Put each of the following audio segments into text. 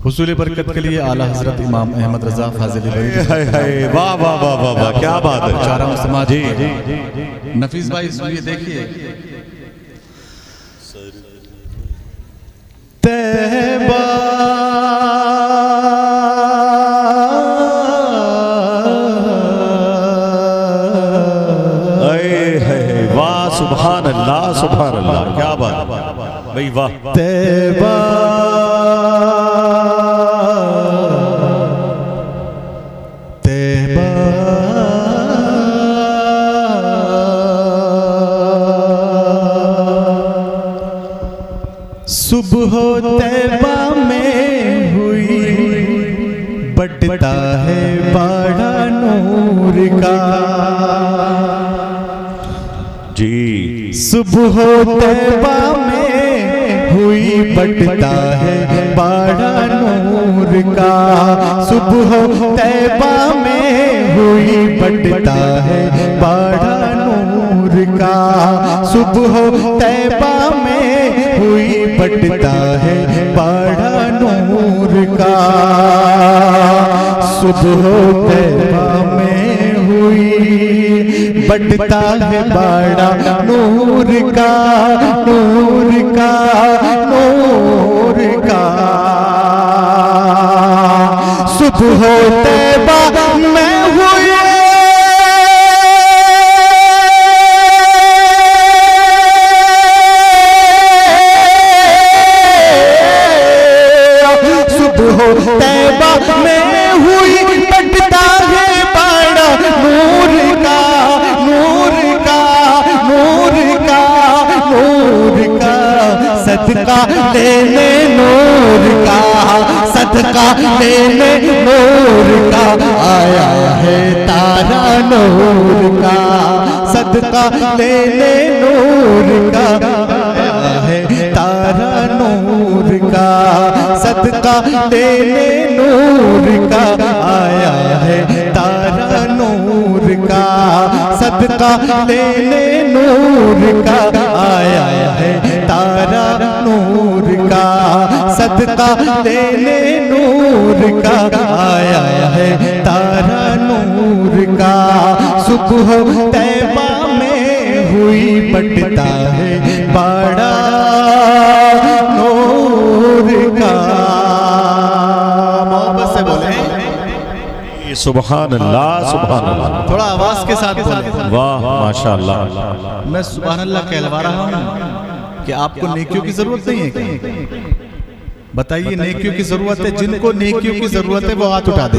हुसूल बरकत के लिए आला हजरत इमाम अहमद रजा फाजिल बरेली। वाह वाह वाह वाह वाह, क्या बात है। चारा समाज नफीस भाई सुनिए, देखिए तैबा वाह सुभान अल्लाह सुभान अल्लाह, क्या बात भाई, वाह। तैबा तैबा सुबह तैबा में हुई बढ़ता है बड़ा नूर का जी। सुबह तैबा में हुई बढ़ता है बड़ा नूर का। सुबह तैबा में हुई बढ़ता है बड़ा नूर का। सुबह तैबा में हुई बढ़ता है बड़ा नूर का। सुबह तैबा में हुई बढ़ता है बड़ा नूर का, नूर का, नूर का। सुबह तैबा में हुई तैबा में हुई बढ़ता है बड़ा नूर का, नूर का, नूर का, नूर का। सदका लेने नूर का, सदका लेने नूर का। आया है तारा नूर का, सदका लेने नूर का। आया है तारा नूर का, सदका लेने नूर का। आया है तारा नूर का, सदका लेने नूर का। आया है तारा नूर का, सदका लेने नूर का। आया है तारा नूर का। सुबह तैबा में हुई बढ़ता है बड़ा नूर का। मोहब्बत से बोले सुभान अल्लाह सुभान अल्लाह, थोड़ा आवाज के साथ बोले। वाह माशाअल्लाह। मैं सुभान अल्लाह कहलवा रहा हूँ कि आपको नेकियों की जरूरत नहीं है क्या? बताइए, नेकियों की जरूरत है? जिनको नेकियों की जरूरत है वो हाथ उठा दे।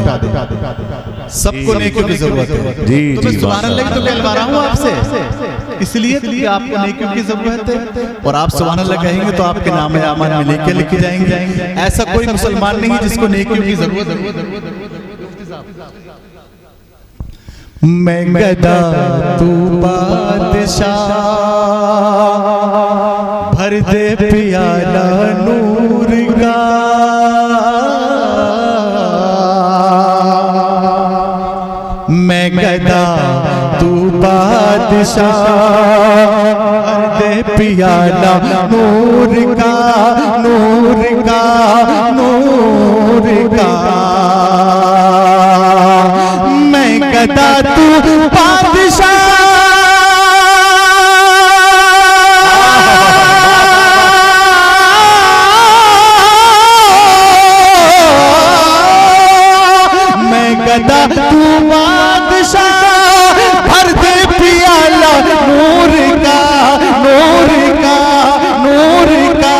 सबको नेकियों की जरूरत है जी। तो मैं सुभान अल्लाह तो कहलवा रहा हूँ आपसे, इसलिए कि आपको नेकियों की जरूरत है। और आप सुभान अल्लाह कहेंगे तो आपके नाम आमल में नेकियां लिखी जाएंगे। ऐसा कोई मुसलमान नहीं है जिसको नेकियों की जरूरत है। मैं गदा तू बादशाह, भर दे प्याला नूर का। मैं गदा तू बादशाह, भर दे प्याला नूर का, नूर का, नूर का। मैं गदा तू बादशाह, मैं गदा तू बादशाह, भर दे प्याला नूर का, नूर का, नूर का,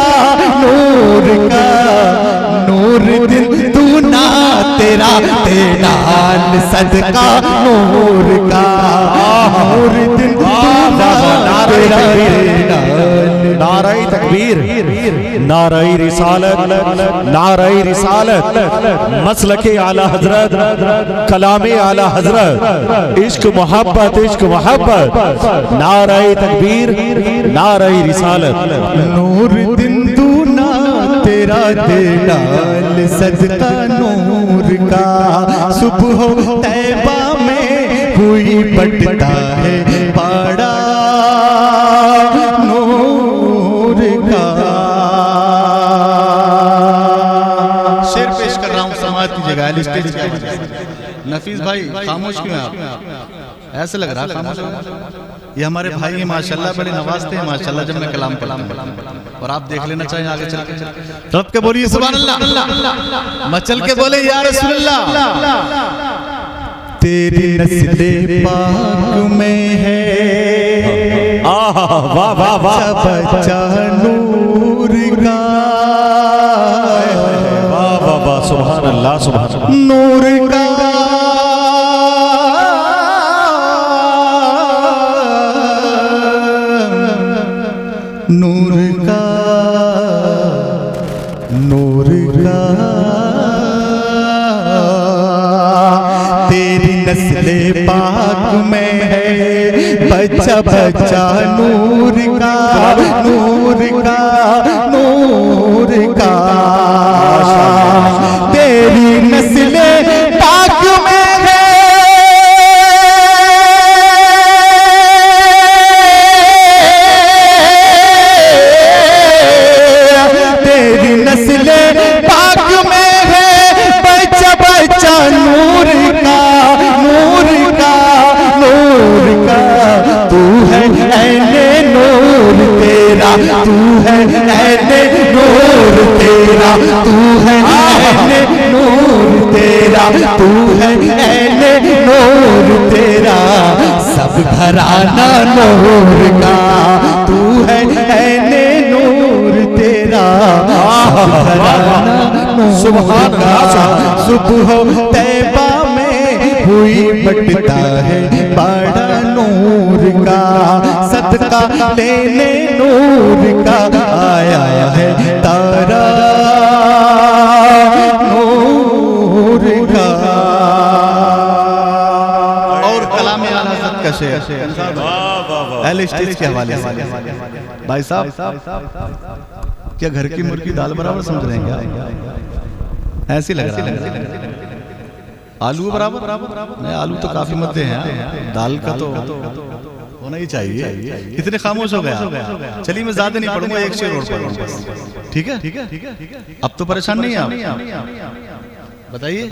नूर का। नूर दिन तू ना तेरा तेरा सदका नूर का। नूर दिन नाराई तकबीर, नाराई रिसालत, नाराई रिसालत, मसलके आला हजरत, कलामे आला हजरत, इश्क मोहब्बत, इश्क मोहब्बत, नाराई तकबीर, नाराई रिसालत। नूर दिन दूना तेरा तेरा सदका नूर का। सुबह तैबा में हुई बढ़ता है बड़ा नूर का। शेर पे समाप्त कीजिएगा। स्टेज की आवाज। नफीस भाई खामोश क्यों हैं आप? ऐसे लग रहा है खामोश। ये हमारे भाई हैं माशाल्लाह, बड़े नवाजते हैं माशाल्लाह जब मैं कलाम कलाम और आप देख लेना चाहिए आगे चल के। तब के बोलिए सुभान अल्लाह, मचल के बोले या रसूल अल्लाह। तेरी नस्ले पाक में है वाह वाह वाह, बच्चा नूर का, वाह वाह वाह, सुभान अल्लाह सुभान अल्लाह। नूर का नूर का नूर का, तेरी नस्ले पाक में है बच्चा बच्चा नूर का, नूर का नूर का, तेरी नस्ले पाक में है तेरी नस्ले पाक में है बच्चा बच्चा नूर का, नूर का नूर का, तू है ऐने नूर तेरा, तू है ऐने नूर तेरा, तू है ऐने नूर तेरा, तू है ऐने नूर तेरा, सब घराना नूर का, तू है ऐने नूर तेरा, सब घराना सुभान अल्लाह। सुबह तैबा में हुई बटता है बड़ा नूर का, सदका लेने नूर का आया है तारा नूर का। और कलाम आला हज़रत का शेर अहले स्टेज के हवाले से। भाई साहब क्या घर की मुर्गी दाल बराबर समझ रहे हैं क्या? ऐसे लग रहा है आलू बराबर। नहीं, आलू तो काफी मध्य हैं, दाल का तो होना ही चाहिए। इतने खामोश हो गया। चलिए मैं ज्यादा नहीं पढ़ूंगा, एक शेर और पढ़ूंगा बस। ठीक है अब तो परेशान नहीं है आप? बताइए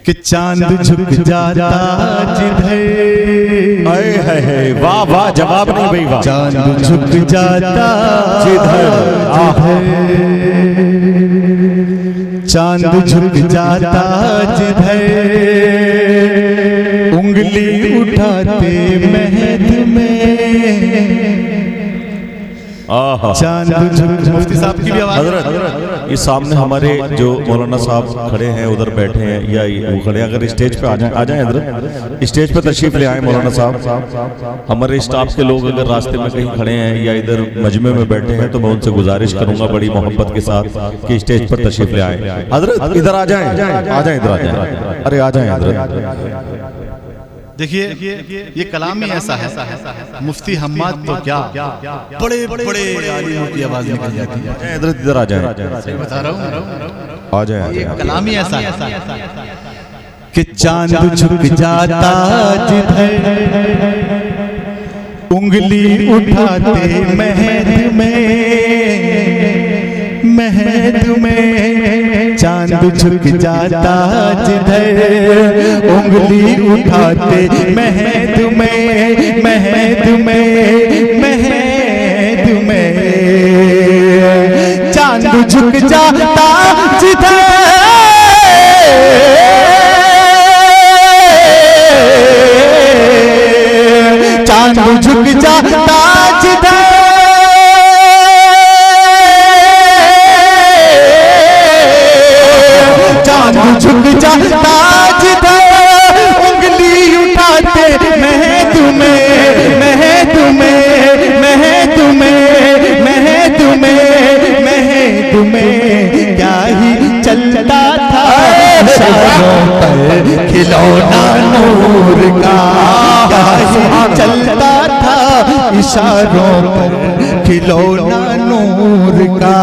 कि चांद झुक जाता जिधर, वाह वाह, जवाब नहीं भाई वाह। चांद झुक जाता जिधर, चांद झुक जाता जिधर, उंगली उठाते महद में, चांद झुक। मुफ्ती साहब की भी आवाज। हजरत इस सामने हमारे जो मौलाना साहब खड़े हैं उधर बैठे हैं या वो खड़े हैं, अगर स्टेज पे आ जाएं हजरत, स्टेज पे तशरीफ ले आए मौलाना साहब। हमारे स्टाफ के लोग अगर रास्ते में कहीं खड़े हैं या इधर मजमे में बैठे हैं तो मैं उनसे गुजारिश करूंगा बड़ी मोहब्बत के साथ कि स्टेज पर तशरीफ ले आए। हजरत इधर आ जाएं, इधर आ जाएं, अरे आ जाएं हजरत। देखिए ये कलाम ही ऐसा है, मुफ्ती हम्माद तो क्या बड़े बड़े आलिमों की आवाज निकल जाती है। इधर आ जाए, बता रहा हूँ आ जाए। ये कलाम ही ऐसा है कि चांद झुक जाता जिधर, उंगली उठाते महद में, महद में, चांद झुक जाता जिधर, उंगली उठाते महद में, महद में, महद में, चांद झुक जाता जिधर, चांद झुक जाता जिधर, चांद झुक जाता जिधर, उंगली उठाते महद में, महद में, महद में, महद में, महद में, क्या ही चलता था इशारों पर खिलौना नूर का, क्या ही चलता था इशारों पर खिलौना नूर का।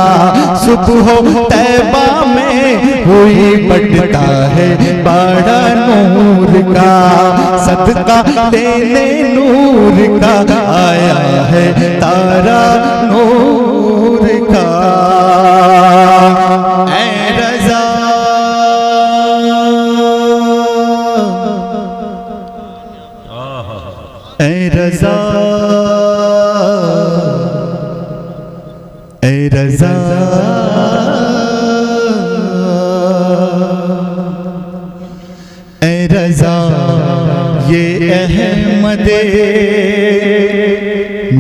सुबह तैबा में हुई बटता है बड़ा नूर का, सदका लेने नूर का आया है तारा नूर का। ऐ रज़ा अहमदे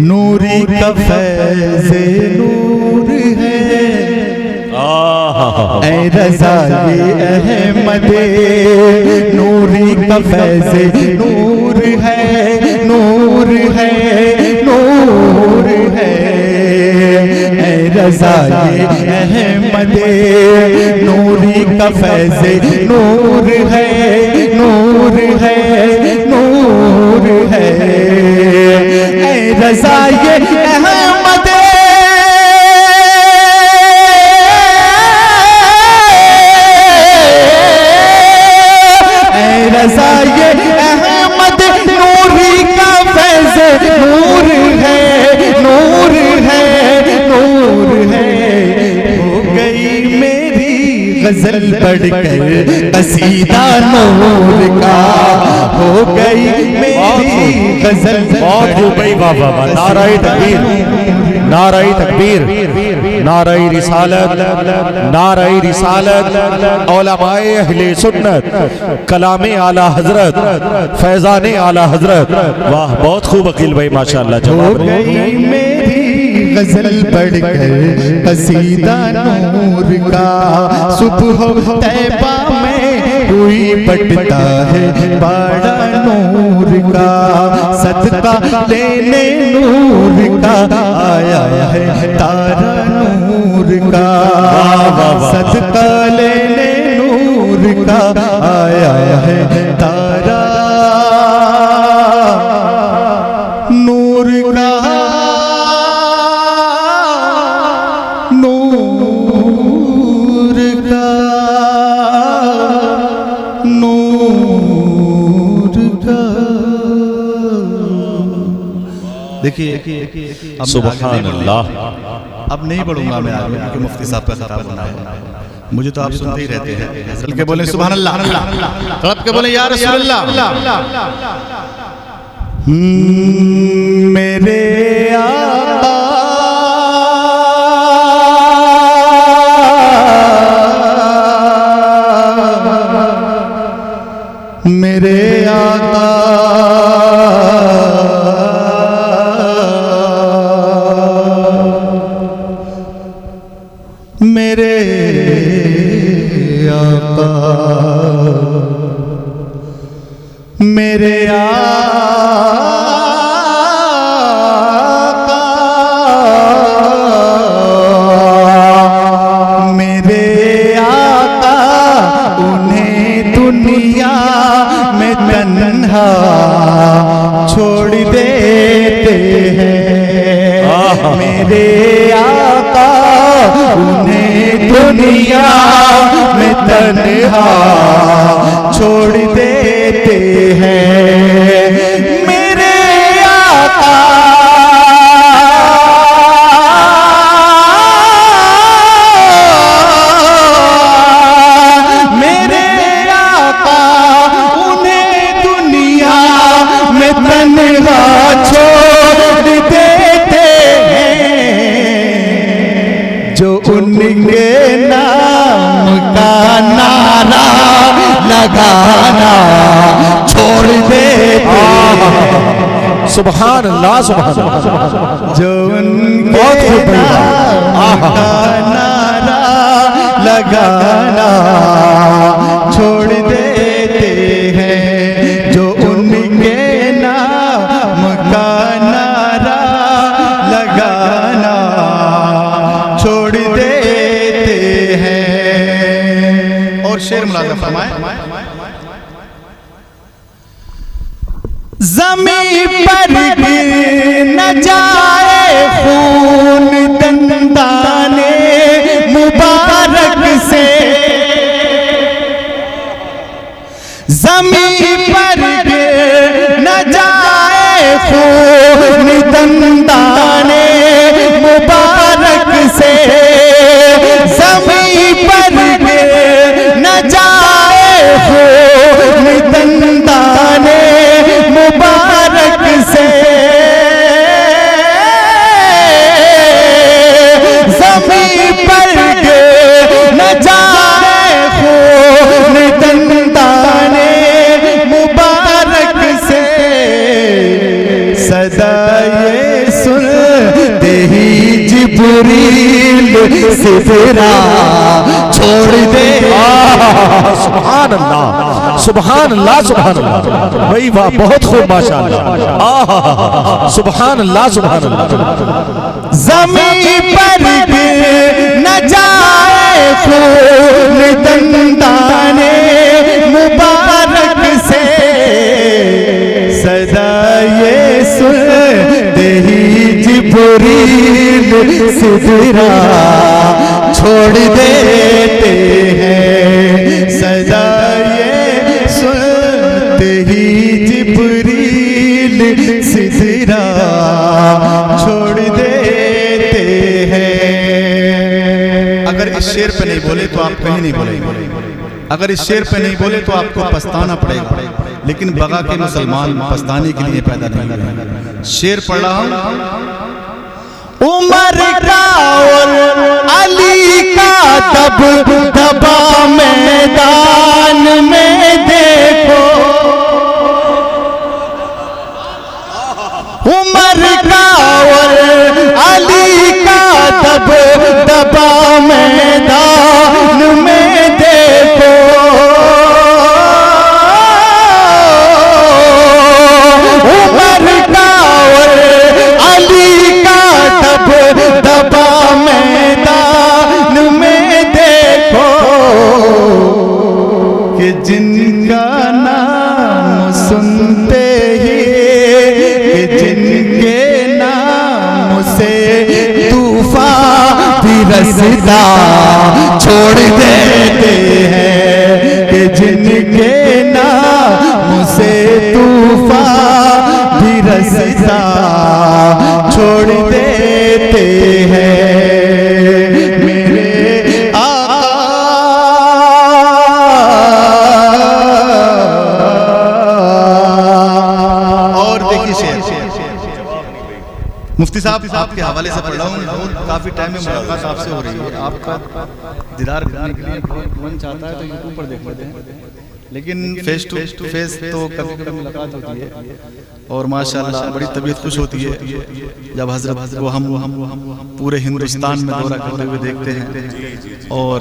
नूरी का फैज़ नूर है। ऐ रज़ा ये अहमदे नूरी का फैज़ नूर है, नूर है, नूर है। ऐ रज़ा ये अहमदे नूरी का फैज़ नूर है, नूर है, नूर है। ऐ रज़ा ये अहमदे रज़ा ये अहमद नूरी का फैज़ नूर है, नूर है, नूर है। हो गई मेरी गजल बढ़कर कसीदा नूर का, हो गई मेरी गजल। बहुत खूब भाई, वाह वाह वाह, नाराए तकबीर, नाराए तकबीर, नाराए रिसालत, नाराए रिसालत, उलमाए अहले सुन्नत, कलामे आला हजरत, फैजाने आला हजरत। वाह बहुत खूब अकील भाई, माशाअल्लाह। जवाब मेरी गजल पढ़कर कसीदा नूर का, सुबह तैबा में हुई बटता है बाड़ा नूर का। सदका लेने नूर का आया है तारा नूर का, सदका लेने नूर का आया है तारा नूर का, नूर का, नूर का। देखिए सुभान अल्लाह। अब नहीं पढ़ूंगा मैं आगे, क्योंकि मुफ्ती साहब का खिताब होना है। मुझे तो आप सुनते ही रहते हैं। चल के बोले सुभान अल्लाह, तड़प के बोले या रसूल अल्लाह। मेरे आका मेरे आका मेरे आका मेरे आका मेरे आका उन्हें दुनिया में तन्हा छोड़ देते हैं। मेरे आका उन्हें दुनिया में तन्हा छोड़ देते हैं। मेरे आका मेरे आका उन्हें दुनिया में तन्हा छोड़ देते हैं। जो उनके नाम का नारा लगाना छोड़ देते हैं। सुभान अल्लाह, सुभान अल्लाह। जो उनके नाम का नारा लगाना छोड़ देते हैं। जो उनके नाम का नारा लगाना छोड़ देते हैं। और शेर मुलाज़ा फरमाए। ज़मीन पर गिर न जाए खून दंदाने मुबारक से। ज़मीन पर गिर न जाए खून दंदाने मुबारक से। ज़मीन पर गिर न जाए खून दंदाने मुबारक से। ज़मीन पर गिर न जाए खून दंदाने सिदरा छोड़ दे। सुभान अल्लाह सुभान अल्लाह सुभान अल्लाह, भाई वाह बहुत खूब माशाअल्लाह, सुभान अल्लाह सुभान अल्लाह। ज़मीन पर गिर न जाए खून दंदाने मुबारक से, सदा ये सुनते ही जिब्रील सिदरा छोड़ देते हैं, सदा ये सुनते ही जिब्रील सिदरा छोड़ देते हैं। अगर इस शेर पे नहीं बोले तो आप कहीं नहीं बोलेंगे, अगर इस शेर पे नहीं बोले तो आपको पछताना पड़ेगा, लेकिन बगा के मुसलमान पछताने के लिए पैदा नहीं हुए। शेर पढ़ रहा हूं, उमर का और अली का दब दबा मैदान में देखो, उमर का और अली का दब दबा मैदान में देखो, उमर का और अली का दब दबा मैदान में देखो, कि जिनका नाम सुनते ही, कि जिनके नाम से तूफान भी रसदा छोड़ देते हैं, कि जिनके नाम से तूफान भी रसदा छोड़ देते हैं। मेरे आका और देखिए शेर, मुफ्ती साहब आपके हवाले से पढ़ रहा हूँ, काफी टाइम में मुलाकात आपसे हो रही है, आपका दीदार करने के लिए मन चाहता है तो यूट्यूब पर देख लेते हैं, लेकिन फेस टू फेस तो कभी कभी मुलाकात होती है, और माशाल्लाह बड़ी तबीयत खुश होती है जब हजरत को हम पूरे हिंदुस्तान में दौरा करते हुए देखते हैं, और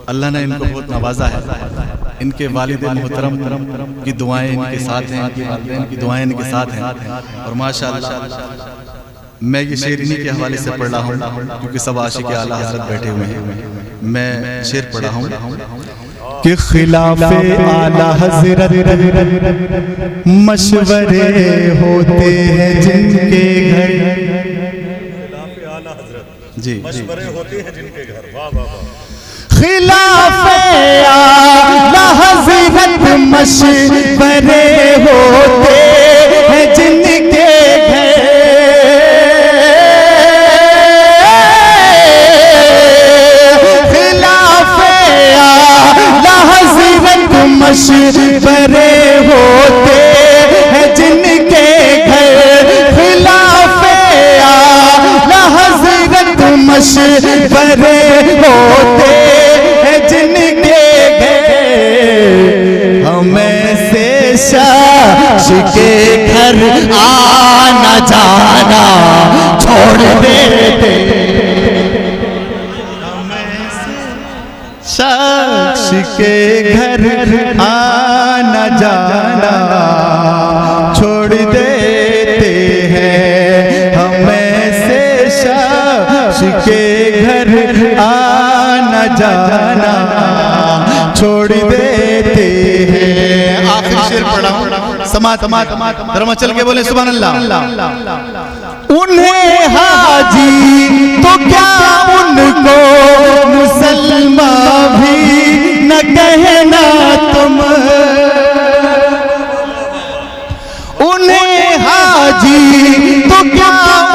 अल्लाह ने इनको बहुत नवाजा है। इनके वालिद मोहतरम की दुआएं इनके साथ हैं, इनके वालिदैन की दुआएं इनके साथ हैं, और माशाल्लाह मैं ये शेर इन्हीं के हवाले से पढ़ रहा हूँ, क्योंकि सब आशिक़ आला हज़रत बैठे हुए हैं। मैं शेर पढ़ रहा हूँ कि खिलाफे आला हज़रत मशवरे होते हैं जिनके घर, जी मशवरे होते हैं जिनके घर, वाह वाह वाह। खिलाफे आला हज़रत मशवरे होते हैं जिनके घर, मशवरे होते हैं जिनके घर, खिलाफे आला हज़रत मशवरे होते हैं जिनके घर, हमें से शख्स के घर आना जाना छोड़ देते, शख्स के घर आना जाना छोड़ देते हैं, हमें से शख्स के घर आना जाना छोड़ देते हैं। आखिरी शेर पढ़ा समात धर्मचल के बोले सुभान अल्लाह। उन्हें हाजी तो क्या उनको मुसलमान भी न कहना तुम, उन्हें हाजी तो क्या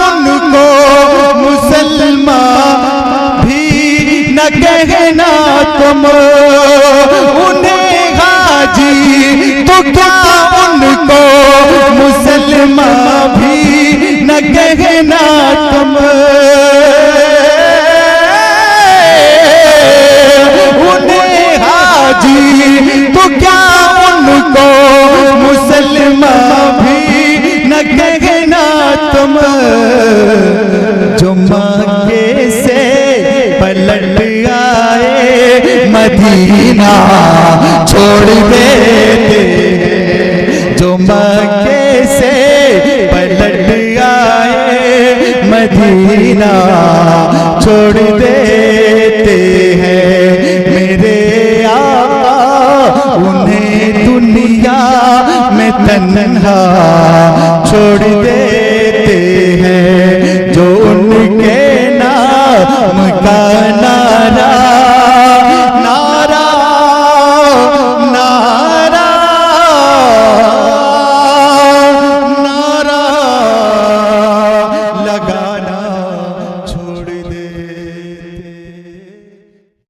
उनको मुसलमान भी न कहना तुम, उन्हें हाजी तो क्या उनको मुसलमान भी न कहना तुम, उन्हें हाजी तो क्या उनको मुसलमान भी न कहना तुम, जो मांगे से मदीना छोड़ देते हैं। जो मक्के से पलट आए मदीना छोड़ देते हैं। मेरे आका उन्हें दुनिया में तन्हा छोड़ दे